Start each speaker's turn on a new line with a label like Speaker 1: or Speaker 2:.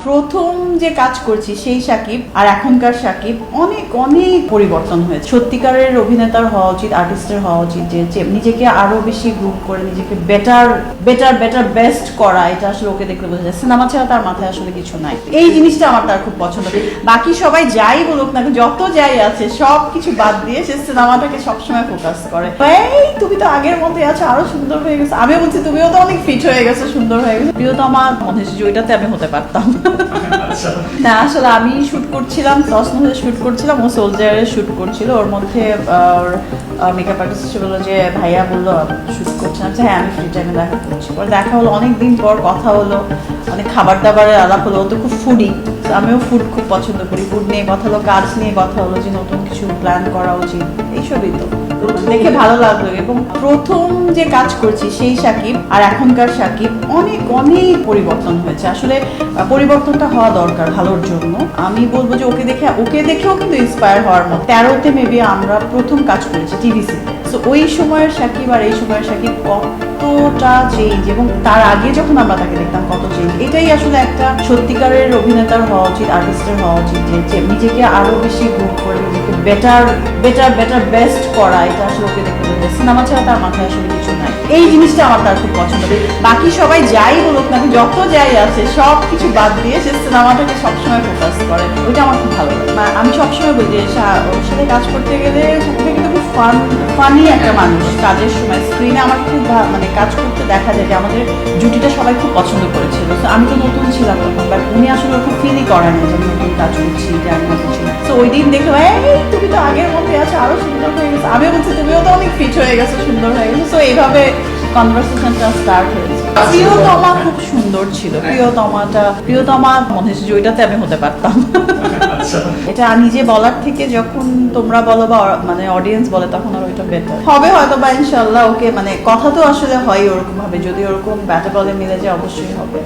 Speaker 1: প্রথম যে কাজ করছি সেই সাকিব আর এখনকার সাকিব অনেক অনেক পরিবর্তন হয়েছে। সত্যিকারের অভিনেতার হওয়া উচিত, আর্টিস্টের হওয়া উচিত যে নিজেকে আরো বেশি গ্রুপ করে নিজেকে বেটার বেটার বেটার বেস্ট করা। এটা আসলে ওকে দেখলে বোঝা যায় সিনেমা ছাড়া তার মাথায় আসলে কিছু নাই। এই জিনিসটা আমার তার খুব পছন্দ। বাকি সবাই যাই বলুক না, যত যাই আছে সব কিছু বাদ দিয়ে সে সিনেমাটাকে সবসময় ফোকাস করে। এই তুমি তো আগের মতোই আছো, আরো সুন্দর হয়ে গেছে। আমিও বলছি তুমিও তো অনেক ফিট হয়ে গেছো, সুন্দর হয়ে গেছে। প্রিয়তমা মনে হচ্ছে যে ওইটাতে আমি হতে পারতাম না। আসলে আমি শুট করছিলাম, তসনুদের শুট করছিলাম, ও সোলজারের শুট করছিল। ওর মধ্যে মেকআপ আর্টিস্ট বললো যে ভাইয়া বললো শুট করছিলাম, হ্যাঁ আমি ফ্রি টাইমে দেখা করছি। পরে দেখা হলো, অনেকদিন পর কথা হলো, অনেক খাবার দাবারের আলাপ হলো। ও তো খুব ফুডি, আমিও ফুড খুব পছন্দ করি। ফুড নিয়ে কথা হলো, কাজ নিয়ে কথা হলো, যে নতুন কিছু প্ল্যান করা উচিত, এইসবই তো দেখে ভালো লাগলো। এবং প্রথম যে কাজ করছি সেই সাকিব আর এখনকার সাকিব অনেক অনেক পরিবর্তন হয়েছে। আসলে পরিবর্তনটা হওয়া দরকার ভালোর জন্য। আমি বলবো যে ওকে দেখেও কিন্তু ইন্সপায়ার হওয়ার মতো। 13তে মেবি আমরা প্রথম কাজ করেছি টিভিসিতে। তো ওই সময়ের সাকিব আর এই সময়ের সাকিব কতটা চেঞ্জ, এবং তার আগে যখন আমরা তাকে দেখতাম কত চেঞ্জ। এটাই আসলে একটা সত্যিকারের অভিনেতার হওয়া উচিত, আর্টিস্টের হওয়া উচিত যে নিজেকে আরো বেশি গ্রুপ করে নিজেকে বেটার বেটার বেটার বেস্ট করা। এটা আসলে ওকে দেখতে বোঝা যায় সিনেমা ছাড়া তার মাথায় আসলে কিছু নাই। এই জিনিসটা আমার তার খুব পছন্দ। বাকি সবাই যাই বলুক না, যত যাই আছে সব কিছু বাদ দিয়ে সে সিনেমাটাকে সবসময় ফোকাস করে। ওইটা আমার খুব ভালো লাগে। আমি সবসময় বলি যে ওর সাথে কাজ করতে গেলে সাথে কিন্তু খুব ফানি একটা মানুষ। কাজের সময় স্ক্রিনে আমার খুব মানে কাজ করতে দেখা যায় যে আমাদের জুটিটা সবাই খুব পছন্দ করেছিল। তো আমি তো নতুন ছিলাম তখন, বাট উনি আসলে ওরকম ফিলই করেন যে আমি নতুন কাজ করছি, যে আমি নতুন ছিলাম। তো ওই দিন দেখলো এই তুমি তো আগের মধ্যে আছো, আরো সুন্দর হয়ে গেছে। আমিও বলছি তুমিও তো অনেক ফিট হয়ে গেছো, সুন্দর হয়ে গেছে। তো এইভাবে কনভারসেশনটা স্টার্ট হয়েছে। প্রিয়তমা খুব সুন্দর ছিল। প্রিয়তমা মনে হচ্ছে যে ওইটাতে আমি হতে পারতাম। এটা নিজে বলার থেকে যখন তোমরা বলো বা মানে অডিয়েন্স বলে তখন আর ওইটা বেটার হবে হয়তো বা ইনশাল্লাহ। ওকে মানে কথা তো আসলে হয় ওরকম ভাবে, যদি ওরকম ব্যাটে বলে মিলে যায় অবশ্যই হবে।